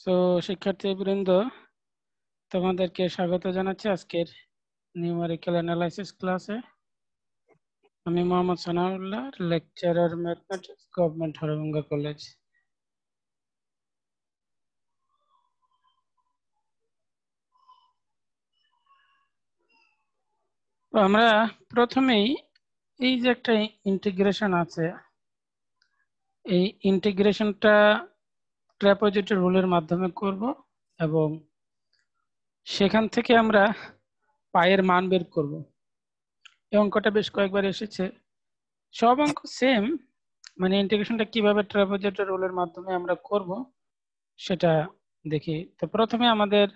So শিক্ষার্থীবৃন্দ, তোমাদেরকে স্বাগত জানাচ্ছি আজকের নিউমেরিক্যাল অ্যানালাইসিস ক্লাসে। আমি Mohammad Sanaullah, lecturer mathematics, government Harbhanga college. তো আমরা প্রথমেই এই যে একটা ইন্টিগ্রেশন আছে, এই ইন্টিগ্রেশনটা ট্র্যাপেজয়েডের রুলের মাধ্যমে করব এবং সেখান থেকে আমরা পায়ের মান বের করব। এই অঙ্কটা বেশ কয়েকবার এসেছে, সব অঙ্ক সেম, মানে ইন্টিগ্রেশনটা কিভাবে ট্র্যাপেজয়েডের রুলের মাধ্যমে আমরা করব সেটা দেখি। তো প্রথমে আমাদের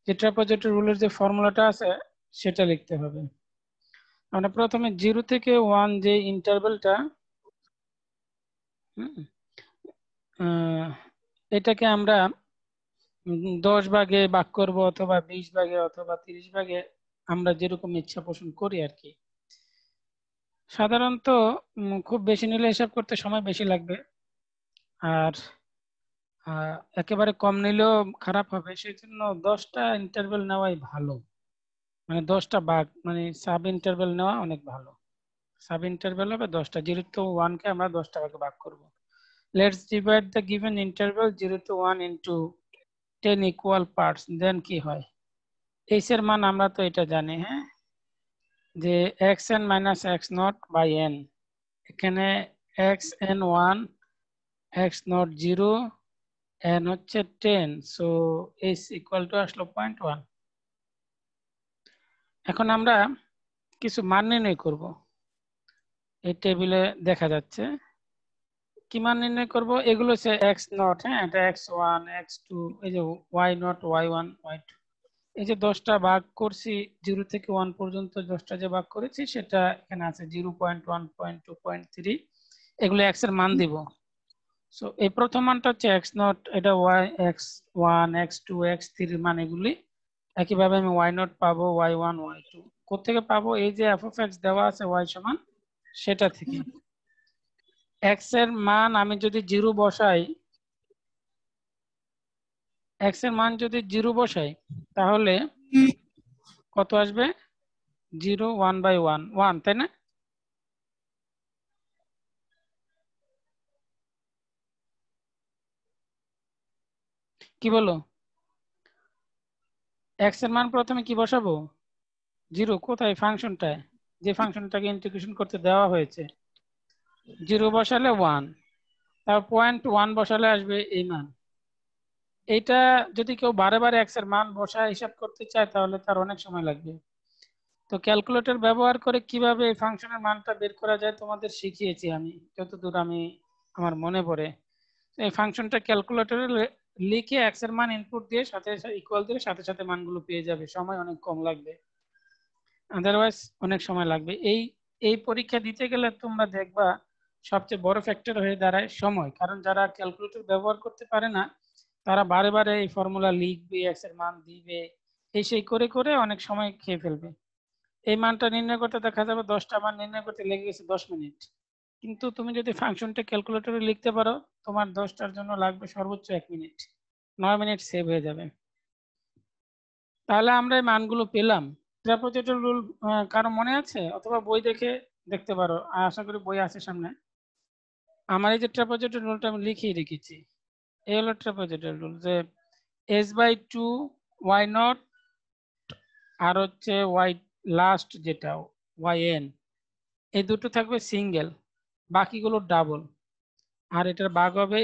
যে ট্র্যাপেজয়েডের রুলের যে ফর্মুলাটা আছে সেটা লিখতে হবে। আমরা প্রথমে 0 থেকে 1 যে ইন্টারভ্যালটা, এটাকে আমরা 10 ভাগে ভাগ করব অথবা 20 ভাগে অথবা 30 ভাগে, আমরা যেরকম ইচ্ছা পোষণ করি আর কি। সাধারণত খুব বেশি নিলে হিসাব করতে সময় বেশি লাগবে, আর একেবারে কম নিলেও খারাপ হবে। সেই জন্য 10টা ইন্টারভ্যাল নেওয়াই ভালো, মানে 10টা ভাগ, মানে সাব ইন্টারভ্যাল নেওয়া অনেক ভালো। সাব ইন্টারভ্যাল হবে 10টা। 0 to 1 কে আমরা 10টা ভাগে ভাগ করব। Let's divide the given interval 0 to 1 into 10 equal parts. Then কি হয়? এইচ এর মান আমরা তো এটা জানি, হ্যাঁ, যে xn minus x not by n. এখানে xn1, x নট 0, n হচ্ছে 10, সো h ইকুয়াল টু আসলো 0.1। এখন আমরা কিছু মান নির্ণয় করব। এই টেবিলে দেখা যাচ্ছে কি মান নির্ণয় করব। এগুলো হচ্ছে এক্স নট, হ্যাঁ, এটা x1 x2, এই যে y নট y1 y2। এই যে 10টা ভাগ করছি 0 থেকে 1 পর্যন্ত, 10টা যে ভাগ করেছি সেটা এখানে আছে 0.1 0.2 0.3, এগুলো x এর মান দিব। সো এই প্রথম মানটা হচ্ছে x নট, এটা y x1 x2 x3 মান এগুলি। একইভাবে আমি y নট পাবো, y1 y2 কোত্থেকে পাবো? এই যে f of x দেওয়া আছে y সমান সেটা থেকে। x এর মান আমি যদি 0 বসাই, x এর মান যদি 0 বসাই তাহলে কত আসবে? 0 1/1 1, তাই না? কি বলো? x এর মান প্রথমে কি বসাবো? 0। কোথায়? ফাংশনটায়, যে ফাংশনটাকে ইন্টিগ্রেশন করতে দেওয়া হয়েছে। 0 বসালে 1, তারপর 0.1 বসালে আসবে এই মান। এইটা যদি কেউ বারে বারে x এর মান বসায় হিসাব করতে চায় তাহলে তার অনেক সময় লাগবে। তো ক্যালকুলেটর ব্যবহার করে কিভাবে এই ফাংশনের মানটা বের করা যায় তোমাদের শিখিয়েছি আমি, যতদূর আমি আমার মনে পড়ে। এই ফাংশনটা ক্যালকুলেটরে লিখে x এর মান ইনপুট দিয়ে সাথে ইকুয়াল দিয়ে সাথে সাথে মানগুলো পেয়ে যাবে, সময় অনেক কম লাগবে, আদারওয়াইজ অনেক সময় লাগবে। এই পরীক্ষা দিতে গেলে তোমরা দেখবা সবচেয়ে বড় ফ্যাক্টর হয়ে দাঁড়ায় সময়, কারণ যারা ক্যালকুলেটর ব্যবহার করতে পারে না তারা বারে বারে এই ফর্মুলা লিখবে, এক্স এর মান দিবে, এই সেই করে করে অনেক সময় খেয়ে ফেলবে। এই মানটা নির্ণয় করতে দেখা যাবে 10টা মান নির্ণয় করতে লেগে গেছে 10 মিনিট, কিন্তু তুমি যদি ফাংশনটা ক্যালকুলেটরে লিখতে পারো তোমার 10টার জন্য লাগবে সর্বোচ্চ 1 মিনিট, 9 মিনিট সেভ হয়ে যাবে। তাহলে আমরা এই মানগুলো পেলাম। ট্রাপেজয়েডাল রুল কারো মনে আছে? অথবা বই দেখে দেখতে পারো, আশা করি বই আছে সামনে। আমার এই যে ট্রাপেজয়েডাল রুলটা আমি লিখিয়ে রেখেছি। এই হলো ট্রাপেজয়েডাল রুল, যে h/2 y নট আর হচ্ছে y লাস্ট যেটা yn, এই দুটো থাকবে সিঙ্গেল, বাকিগুলো ডাবল, আর এটার ভাগ হবে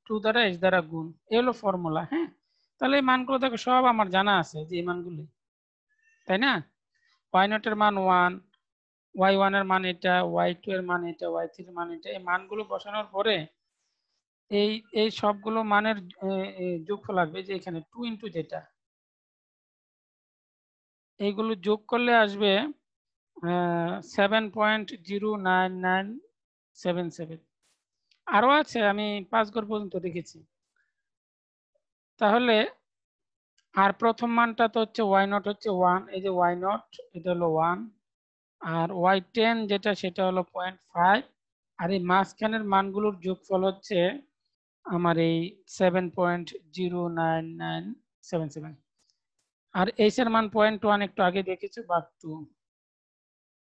2 দ্বারা h দ্বারা গুণ। এই হলো ফর্মুলা, হ্যাঁ। তাহলে এই মানগুলো দেখো সব আমার জানা আছে, যে এই মানগুলি, তাই না? y নট এর মান 1, y1 এর মান এটা, y2 এর মান এটা, y3 এর মান এটা। এই মানগুলো বসানোর পরে এই এই সবগুলো মানের যোগফল লাগবে, যে এখানে 2 ইনটু যেটা, এইগুলো যোগ করলে আসবে 7.09977। আরো আছে, আমি 5 ঘর পর্যন্ত দেখেছি। তাহলে আর প্রথম মানটা তো হচ্ছে y নট হচ্ছে 1, এই যে y নট এটা হলো 1, আর y10 যেটা সেটা হলো 0.5, আর এই মাঝখানের মানগুলোর যোগফল হচ্ছে আমার এই 7.09977, আর এইচ এর মান 0.1 একটু আগে দেখেছো ভাগ 2।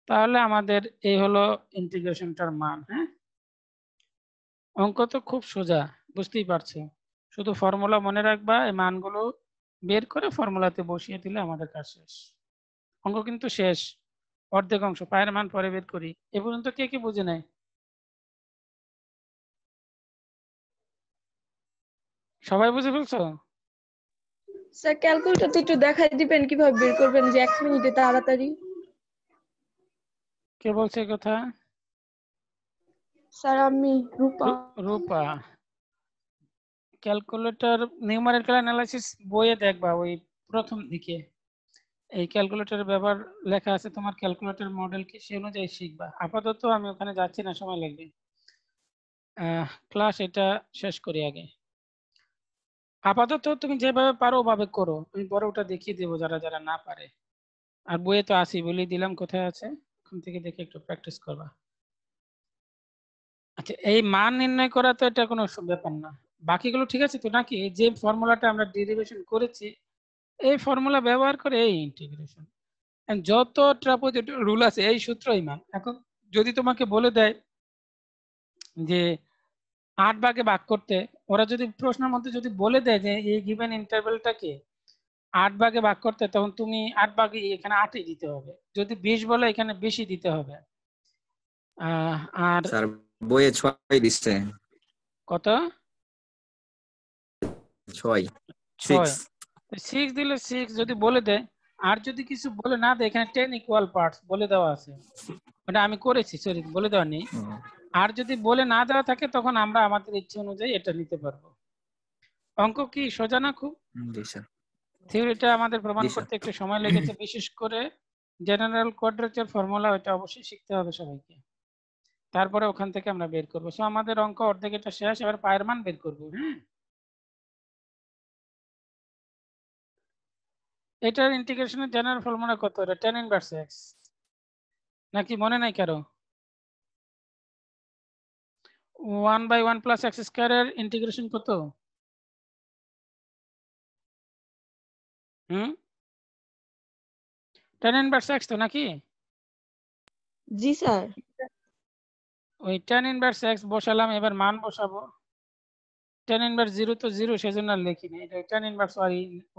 তাহলে আমাদের এই হলো ইন্টিগ্রেশনটার মান। হ্যাঁ, অঙ্ক তো খুব সোজা, বুঝতেই পারছো। শুধু ফর্মুলা মনে রাখবা, এই মানগুলো বের করে ফর্মুলাতে বসিয়ে দিলে আমাদের কাজ শেষ। অঙ্ক কিন্তু শেষ, অর্ধেক অংশ। পায়ের মান পরে বের করি। এ পর্যন্ত কে কে বুঝে নেয়? সবাই বুঝে ফেলছো? স্যার ক্যালকুলেটরটা একটু দেখাই দিবেন কিভাবে বের করবেন, যে 1 মিনিটে তাড়াতাড়ি? কে বলছে এই কথা? স্যার আমি রূপা। রূপা। ক্যালকুলেটর নিউমারিক্যাল অ্যানালাইসিস বইয়ে দেখবা, ওই প্রথম দিকে এই ক্যালকুলেটরের ব্যবহার লেখা আছে। তোমার ক্যালকুলেটর মডেল কি সেই অনুযায়ী শিখবা। আপাতত আমি ওখানে যাচ্ছি না, সময় লাগবে। ক্লাস এটা শেষ করি আগে। আপাতত তুমি যেভাবে পারো ওভাবে করো, আমি পরে ওটা দেখিয়ে দেবো যারা যারা না পারে। আর বইয়ে তো আসি, বলেই দিলাম কোথায় আছে, ওখান থেকে দেখে একটু প্র্যাকটিস করবা। আচ্ছা, এই মান নির্ণয় করা তো এটা কোনো ব্যাপার না। বাকিগুলো ঠিক আছে তো নাকি? যে ফর্মুলাটা আমরা ডেরিভেশন করেছি, এই ফর্মুলা ব্যবহার করে এই ইন্টিগ্রেশন, যত ট্রাপোজয়েড রুল আছে এই সূত্রই মান। এখন যদি তোমাকে বলে দেয় যে 8 ভাগে ভাগ করতে, ওরা যদি প্রশ্নের মধ্যে যদি বলে দেয় যে এই গিভেন ইন্টারভ্যালটাকে 8 ভাগে ভাগ করতে, তখন তুমি 8 ভাগে এখানে 8ই দিতে হবে। যদি 20 বলে এখানে 20ই দিতে হবে। আর স্যার বইয়ে 6 দিচ্ছে। কত? 6 6। 6 6 দিলে 6 যদি বলে দেয়, আর যদি কিছু বলে না দেয়, এখানে 10 ইকুয়াল পার্টস বলে দেওয়া আছে। ওটা আমি করেছি, সরি বলে দেওয়া নেই। আর যদি বলে না দেওয়া থাকে, তখন আমরা আমাদের ইচ্ছে অনুযায়ী এটা নিতে পারবো। অঙ্ক কি সোজা না খুব? জি স্যার। থিওরিটা আমাদের প্রমাণ জি স্যার। করতে একটু সময় লেগেছে, বিশেষ করে জেনারেল কোয়াড্রেচার ফর্মুলা, ওটা অবশ্যই শিখতে হবে সবাইকে। তারপরে ওখান থেকে আমরা বের করবো। সো আমাদের অঙ্ক অর্ধেক এটা শেষ, এবার পায়ের মান বের করবো। হ্যাঁ, এটার ইন্টিগ্রেশনের জেনারেল ফর্মুলা কত? এটা tan ইনভার্স x, নাকি মনে নাই কারো? 1/1 প্লাস এক্স স্কয়ারের ইন্টিগ্রেশন কত? হুম, tan ইনভার্স x তো নাকি? জি স্যার। ওই tan ইনভার্স x বসালাম, এবার মান বসাবো। tan ইনভার্স 0 তো 0, সেজন্য আর লিখিনি। এটা tan ইনভার্স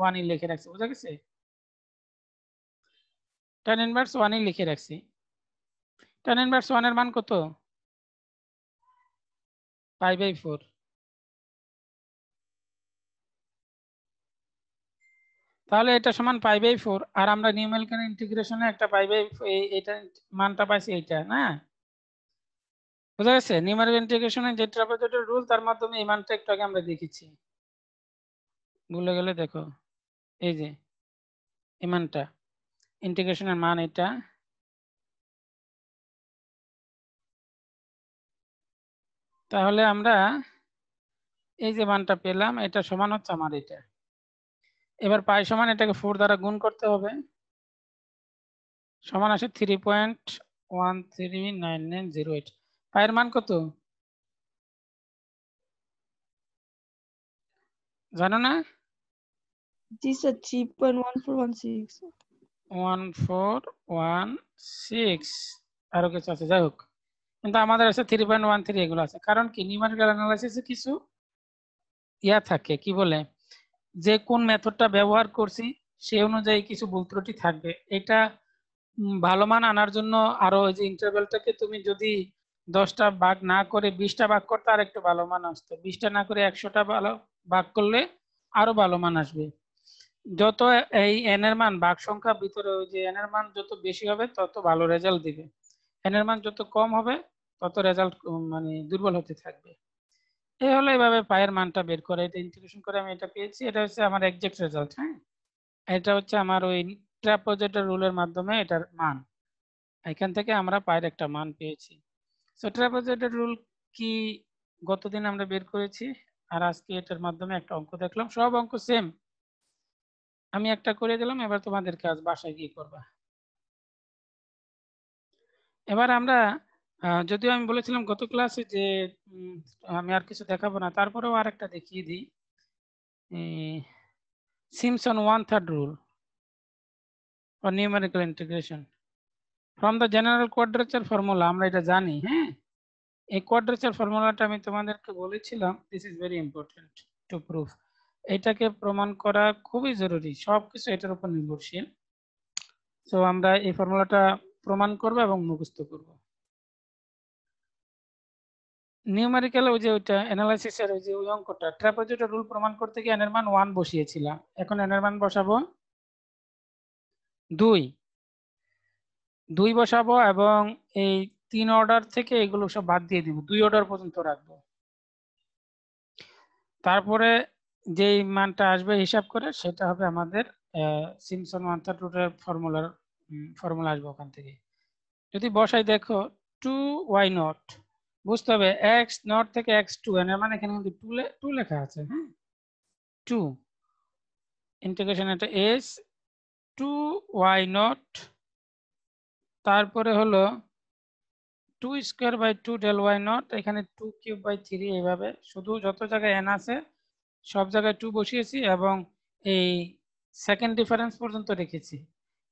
1 ই লিখে রাখছি, বুঝা গেছে? tan ইনভার্স 1 ই লিখে রাখছি। tan ইনভার্স 1 এর মান কত? π/4। তাহলে এটা সমান π/4। আর আমরা নিউমেরিক্যাল ইন্টিগ্রেশনে একটা π/4 এটা মানটা পাইছি, এইটা না? বুঝা গেছে? নিউমেরিক্যাল ইন্টিগ্রেশনে যে ট্রাপিজয়েডাল রুল, তার মাধ্যমে এই মানটা একটু আগে আমরা দেখেছি। ভুলে গেলে দেখো, এই যে এই মানটা, ইন্টিগ্রেশনের মান এটা। তাহলে আমরা এই যে মানটা পেলাম, এটা সমান হচ্ছে আমার এটা। এবার পাই সমান এটাকে 4 দ্বারা গুণ করতে হবে, সমান আসে 3.139908। পায়ের মান কত জানো না? জি স্যার 3.1416। 1416 আরো কিছু আছে, যাই হোক, কিন্তু আমাদের আছে 3.13 এগুলো আছে। কারণ কি, নিউমেরিক্যাল অ্যানালাইসিসে কিছু ইয়া থাকে, কি বলে, যে কোন মেথডটা ব্যবহার করছি সেই অনুযায়ী কিছু ভুল ত্রুটি থাকবে। এটা ভালো মান আনার জন্য আরো ওই যে ইন্টারভ্যালটাকে তুমি যদি 10টা ভাগ না করে 20টা ভাগ করতে, আর একটু ভালো মান আসতো। 20টা না করে 100টা ভালো ভাগ করলে আরো ভালো মান আসবে। যত এই এন এর মান ভাগ সংখ্যা ভিতরে, ওই যে এন এর মান যত বেশি হবে তত ভালো রেজাল্ট দিবে, এন এর মান যত কম হবে তত রেজাল্ট মানে দুর্বল হতে থাকবে। এই হলো এইভাবে পায়ের মানটা বের করে, এটা ইন্টিগ্রেশন করে আমি এটা পেয়েছি। এটা হচ্ছে আমার এক্সাক্ট রেজাল্ট। হ্যাঁ, এটা হচ্ছে আমার ওই ট্রাপোজয়েডাল রুলের মাধ্যমে এটার মান। এখান থেকে আমরা পায়ের একটা মান পেয়েছি। সো ট্রাপোজয়েডাল রুল কি গতদিন আমরা বের করেছি, আর আজকে এটার মাধ্যমে একটা অঙ্ক দেখলাম। সব অঙ্ক সেম, আমি একটা করে দিলাম, এবার তোমাদের কাজ বাসায় গিয়ে করবা। এবার আমরা যদিও আমি বলেছিলাম গত ক্লাসে যে আমি আর কিছু দেখাবো না, তারপরেও আরেকটা দেখিয়ে দিই। Simpson 1/3 rule for numerical integration from the general quadrature formula. আমরা এটা জানি, হ্যাঁ। এই কোয়াড্রেচার ফর্মুলাটা আমি তোমাদেরকে বলেছিলাম, this is very important to prove. এটাকে প্রমাণ করা খুবই জরুরি, সবকিছু এটার উপর নির্ভরশীল। তো আমরা এই ফর্মুলাটা প্রমাণ করব এবং মুখস্থ করব। নিউমেরিক্যাল ওই যে ওইটা অ্যানালাইসিসের ওই যে ওই অঙ্কটা ট্রাপিজয়েডাল রুল প্রমাণ করতে গিয়ে n এর মান 1 বসিয়েছিলাম, এখন n এর মান বসাবো 2 বসাবো এবং এই 3 অর্ডার থেকে এগুলো সব বাদ দিয়ে দিব, 2 অর্ডার পর্যন্ত রাখবো। তারপরে যেই মানটা আসবে হিসাব করে সেটা হবে আমাদের সিম্পসন 1/3 রুটের ফর্মুলা আসবে ওখান থেকে। যদি বসাই দেখো 2y0, বুঝতে হবে x0 থেকে x2, এর মানে এখানে কিন্তু 2 লেখা আছে, হ্যাঁ 2 ইন্টিগ্রেশন এটা s 2y0, তারপরে হলো 2 স্কয়ার বাই 2 del y0, এখানে 2 কিউব বাই 3, এইভাবে শুধু যত জায়গায় n আছে সব জায়গায় 2 বসিয়েছি এবং এই সেকেন্ড ডিফারেন্স পর্যন্ত রেখেছি।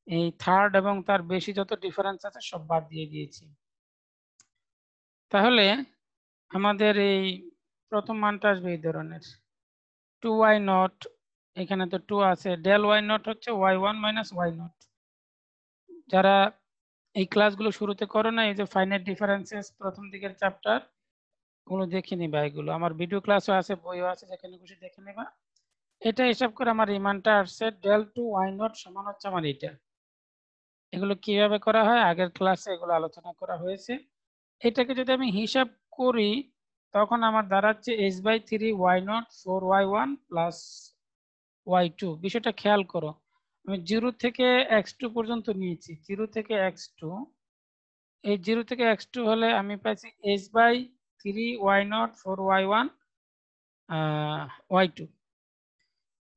এই থার্ড এবং তার বেশি যত ডিফারেন্স আছে সব বাদ দিয়ে দিয়েছি। তাহলে আমাদের এই প্রথম মানটা আসবে এই ধরনের 2y0, এখানে তো 2 আছে, del y0 হচ্ছে y1 মাইনাস y0। যারা এই ক্লাসগুলো শুরুতে করো না, এই যে ফাইনাইট ডিফারেন্সেস প্রথম দিকের চ্যাপ্টার গুলো দেখে নিবা, এগুলো আমার ভিডিও ক্লাসও আছে, বইও আছে, যেখানে খুশি দেখে নিবা। এটা হিসাব করে আমার এই মানটা আসছে del 2y0 সমান হচ্ছে আমার এটা। এগুলো কিভাবে করা হয় আগের ক্লাসে এগুলো আলোচনা করা হয়েছে। এটাকে যদি আমি হিসাব করি তখন আমার দাঁড়াচ্ছে h/3y0 4y1 প্লাস y2। বিষয়টা খেয়াল করো, আমি 0 থেকে x2 পর্যন্ত নিয়েছি, 0 থেকে x2। এই 0 থেকে x2 হলে আমি পাইছি h/3y0 4y1 y2।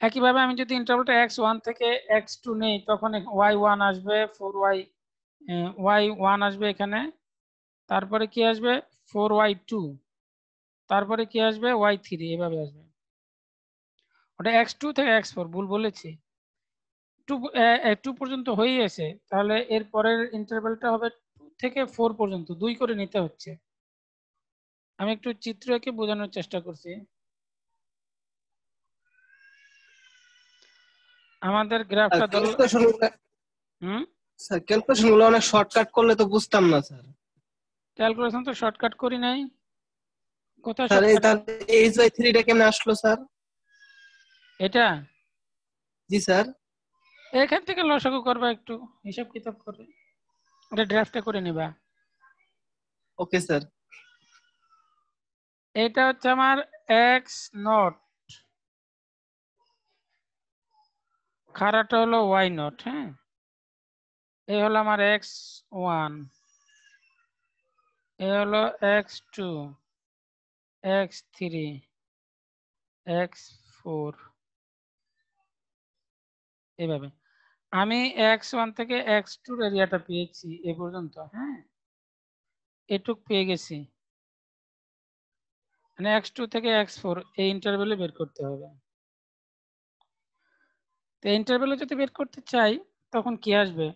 একইভাবে আমি যদি ইন্টারভ্যালটা x1 থেকে x2 নেই তখন y1 আসবে, 4y y1 আসবে এখানে, তারপরে কি আসবে 4y2, তারপরে কি আসবে y3, এভাবে আসবে। ওটা x2 থেকে x4, ভুল বলেছি, 2 পর্যন্ত হয়ে গেছে, তাহলে এর পরের ইন্টারভ্যালটা হবে 2 থেকে 4 পর্যন্ত, 2 করে নিতে হচ্ছে। আমি একটু চিত্র এঁকে বোঝানোর চেষ্টা করছি। আমাদের গ্রাফটা ধরো, স্যার ক্যালকুলেশন গুলো অনেক শর্টকাট করলে তো বুঝতাম না স্যার। ক্যালকুলেশন তো শর্টকাট করি নাই, কোথায় স্যার এই শর্টকাট? h/3 টা কেমনে আসলো স্যার? এটা জি স্যার। এখান থেকে লসাগু করবা, একটু হিসাব কিতাব করে এটা ড্রাফটে করে নিবা। Okay sir. এটা হচ্ছে আমার x0, খাড়াটা হলো y0, হ্যাঁ। এই হলো আমার x1, এই হলো x2, x3, x4, এইভাবে আমি x1 থেকে x2 এরিয়াটা পেয়েছি এ পর্যন্ত, হ্যাঁ এটুক পেয়ে গেছি, মানে x2 থেকে x4 এই ইন্টারভ্যালে বের করতে হবে। তো ইন্টারভ্যালে যদি বের করতে চাই তখন কি আসবে,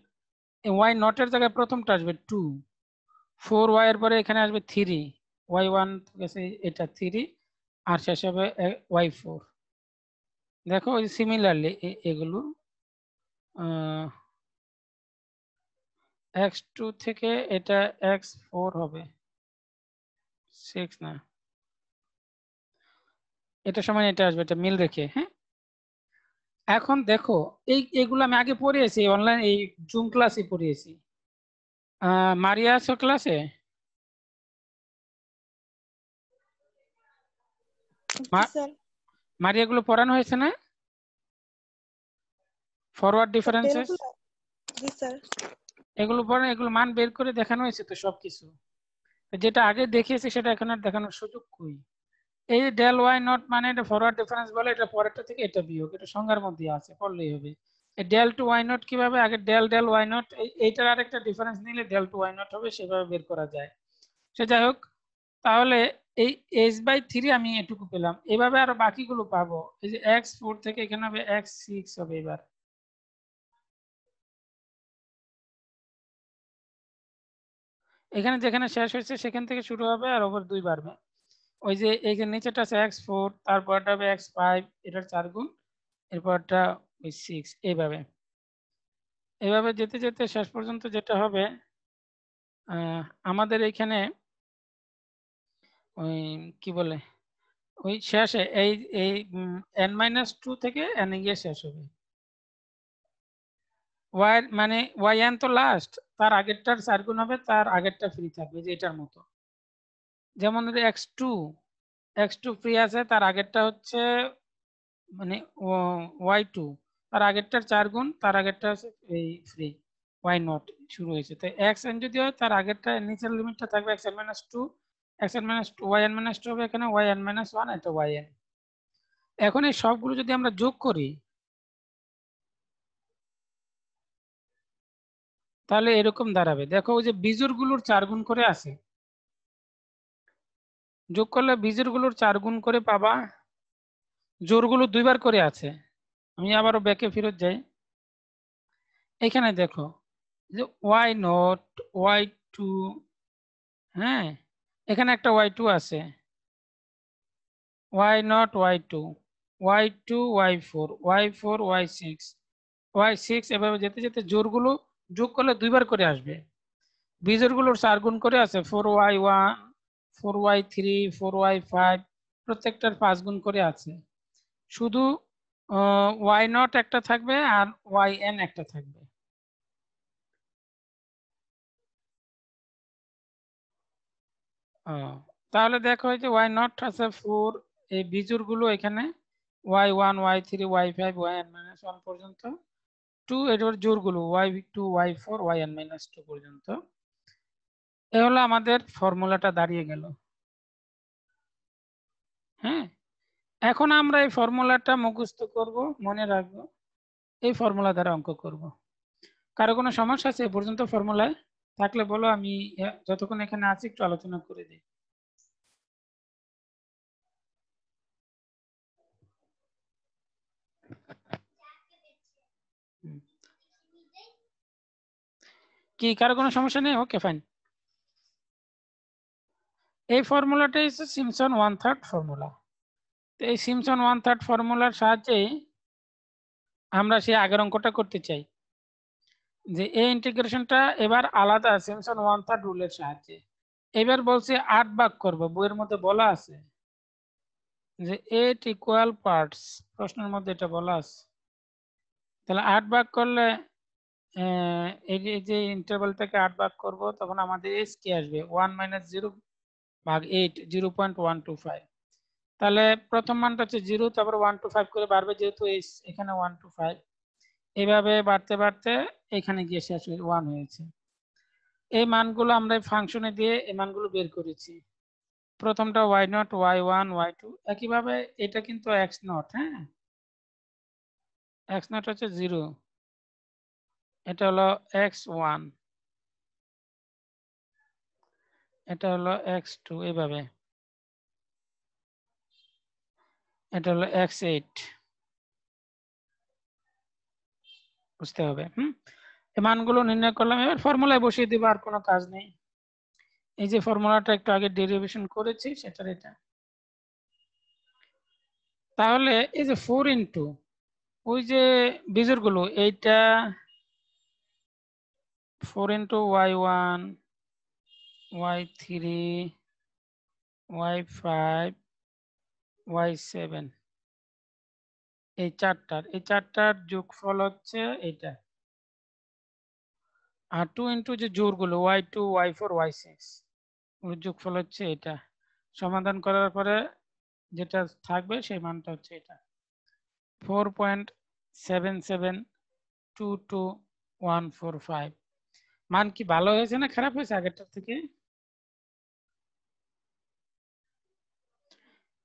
y0 এর জায়গায় প্রথমটা আসবে 2, 4y এর পরে এখানে আসবে 3, y1 গেছে এটা 3, আর শেষ হবে y4। দেখো ওই সিমিলারলি এগুলো x2 থেকে এটা x4 হবে 6 না, এটা সমান এটা আসবে, এটা মিল রেখে, হ্যাঁ। এখন দেখো এইগুলো আমি আগে পড়িয়েছি অনলাইন, এই জুম ক্লাসে পড়িয়েছি। মারিয়া আছো ক্লাসে? মারিয়া গুলো পড়ানো হয়েছে না, ফরওয়ার্ড ডিফারেন্সেস এগুলো পড়ানো, এগুলো মান বের করে দেখানো হয়েছে তো সবকিছু। যেটা আগে দেখিয়েছি সেটা এখন আর দেখানোর সুযোগ কই। এই ডেল y0 মানে এটা ফরওয়ার্ড ডিফারেন্স বলে, এটা পরেরটা থেকে এটা বিয়োগ, এটা সংজ্ঞার মধ্যে আছে, পড়লেই হবে। এই ডেল টু y0 কিভাবে, আগে ডেল y0 এইটার আরেকটা ডিফারেন্স নিলে ডেল টু y0 হবে, সেভাবে বের করা যায়। সে যাই হোক, তাহলে এই h/3 আমি এটুকু পেলাম। এভাবে আরো বাকিগুলো পাবো। এই যে x4 থেকে এখানে হবে x6 হবে। এবার এখানে যেখানে শেষ হয়েছে সেখান থেকে শুরু হবে আর ওপর 2 বাড়বে। ওই যে এইখানে নিচেটা আছে x4, তারপরটা হবে x5, এটার 4 গুণ, এরপরটা ওই 6, এইভাবে এইভাবে যেতে যেতে শেষ পর্যন্ত যেটা হবে, আমাদের এখানে ওই কি বলে, ওই শেষে এই এই n-2 থেকে n গিয়ে শেষ হবে। y মানে yn তো লাস্ট, তার আগেরটার 4 গুণ হবে, তার আগেরটা ফ্রি থাকবে, যে এটার মতো। যেমন x2 ফ্রি আছে, তার আগেরটা হচ্ছে মানে y2, তার আগেরটার 4 গুণ, তার আগেরটা হচ্ছে এই ফ্রি y0 শুরু হয়েছে। তাই xn যদি হয়, তার আগেরটা নিচের লিমিটটা থাকবে xn-2, xn-2 yn-2 হবে এখানে, yn-1 এটা yn। এখন এই সবগুলো যদি আমরা যোগ করি, তাহলে এরকম দাঁড়াবে। দেখো ওই যে বিজোড়গুলোর 4 গুণ করে আছে, যোগ করলে বিজোড়গুলোর 4 গুণ করে পাবা, জোড়গুলো 2 বার করে আছে। আমি আবারও ব্যাকে ফেরত যাই, এখানে দেখো যে y0 y2, হ্যাঁ এখানে একটা y2 আছে, y0 y2 y2 y4 y4 y6 y6, এভাবে যেতে যেতে জোড়গুলো যোগ করলে 2 বার করে আসবে। বিজোড়গুলোর 4 গুণ করে আছে, 4y1 4y3 4y5, প্রত্যেকটার 5 গুণ করে আছে। শুধু y0 একটা থাকবে আর yn একটা থাকবে। তাহলে দেখো এই যে y0 আছে 4, এই বিজোড়গুলো এখানে y1 y3 y5 yn-1 পর্যন্ত, 2 এটার জোড়গুলো y2 y4 yn-2 পর্যন্ত। এ হলো আমাদের ফর্মুলাটা দাঁড়িয়ে গেল। হ্যাঁ, এখন আমরা এই ফর্মুলাটা মুখস্থ করব, মনে রাখবো, এই ফর্মুলা দ্বারা অঙ্ক করব। কারো কোনো সমস্যা আছে এ পর্যন্ত ফর্মুলায়? থাকলে বলো, আমি যতক্ষণ এখানে আছি একটু আলোচনা করে দিই। কি কারো কোনো সমস্যা নেই? Okay fine. এই ফর্মুলাটা হচ্ছে সিম্পসন 1/3 ফর্মুলা। তো এই সিম্পসন 1/3 ফর্মুলার সাহায্যে আমরা সেই আগের অঙ্কটা করতে চাই, যে এই ইন্টিগ্রেশনটা এবার আলাদা সিম্পসন 1/3 রুলের সাহায্যে। এবার বলছে 8 ভাগ করব, বইয়ের মধ্যে বলা আছে যে 8 ইকুয়াল পার্টস, প্রশ্নের মধ্যে এটা বলা আছে। তাহলে 8 ভাগ করলে এই যে ইন্টারভালটাকে 8 ভাগ করব, তখন আমাদের এস কি আসবে, 1 - 0 ভাগ 8, 0.125। তাহলে প্রথম মানটা হচ্ছে 0, তারপর 1 to 5 করে বাড়বে, যেহেতু এখানে 1 to 5, এইভাবে বাড়তে বাড়তে এখানে গিয়ে শেষ 1 হয়েছে। এই মানগুলো আমরা ফাংশনে দিয়ে এই মানগুলো বের করেছি। প্রথমটা y0 y1 y2, একইভাবে এটা কিন্তু x0। হ্যাঁ, x0 হচ্ছে 0, এটা হলো x1, এটা হলো x2, এইভাবে এটা হলো x8, বুঝতে হবে। এই মানগুলো নির্ণয় করলাম, এবার ফর্মুলায় বসিয়ে দিব, আর কোনো কাজ নেই। এই যে ফর্মুলাটা একটু আগে ডেরিভেশন করেছি সেটার এটা। তাহলে এই যে 4 ইন্টু ওই যে বিজোড়গুলো, এইটা 4 into y1 y3 y5 y7, এই চারটার যোগফল হচ্ছে এইটা। আর 2 ইন্টু যে জোড়গুলো y2 y4 y6, ওর যোগফল হচ্ছে এটা। সমাধান করার পরে যেটা থাকবে সেই মানটা হচ্ছে এটা, 4.7722145। মান কি ভালো হয়েছে না খারাপ হয়েছে আগেরটার থেকে?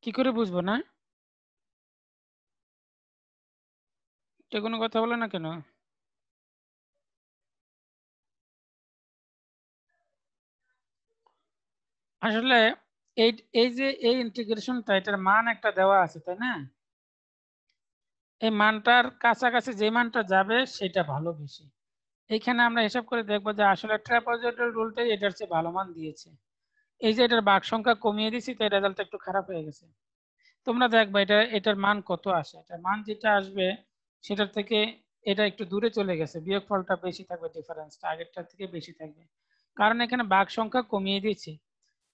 কি করে বুঝবো না? কোনো কথা বলে না কেন? আসলে এই এই যে এই ইন্টিগ্রেশনটা, এটার মান একটা দেওয়া আছে তাই না? এই মানটার কাছাকাছি যে মানটা যাবে সেটা ভালো বেশি। এখানে আমরা হিসাব করে দেখবো যে আসলে ট্রাপিজয়েডাল রুলটাই এটার চেয়ে ভালো মান দিয়েছে। এই যে এটার ভাগ সংখ্যা কমিয়ে দিয়েছি, তাই রেজাল্ট একটু খারাপ হয়ে গেছে। তোমরা দেখবা এটার মান কত আসে, এটার মান যেটা আসবে সেটার থেকে এটা একটু দূরে চলে গেছে, বিয়োগফলটা বেশি থাকবে, ডিফারেন্সটা আগেরটার থেকে বেশি থাকবে, কারণ এখানে ভাগ সংখ্যা কমিয়ে দিয়েছি।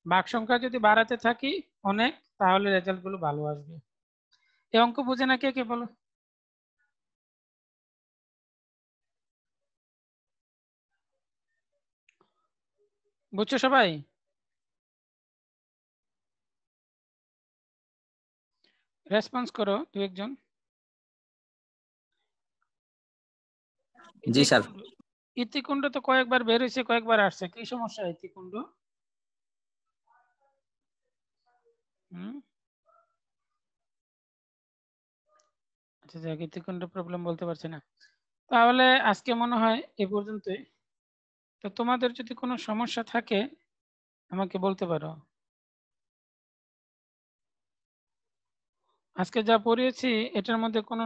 ভাগ সংখ্যা যদি বাড়াতে থাকি অনেক, তাহলে রেজাল্ট গুলো ভালো আসবে। এই অঙ্ক বুঝে না কে কে বলো? বুঝছো সবাই? রেসপন্স করো দু একজন। জি স্যার। ইতিকুণ্ড তো কয়েকবার বের হয়েছে, কয়েকবার আসছে, কি সমস্যা ইতিকুণ্ড? আচ্ছা যাক, ইতিকুণ্ড প্রবলেম বলতে পারছে না। তাহলে আজকে মনে হয় এ পর্যন্তই। তো তোমাদের যদি কোনো সমস্যা থাকে আমাকে বলতে পারো। আজকে যা পড়িয়েছি এটার মধ্যে কোনো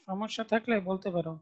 সমস্যা থাকলে বলতে পারো।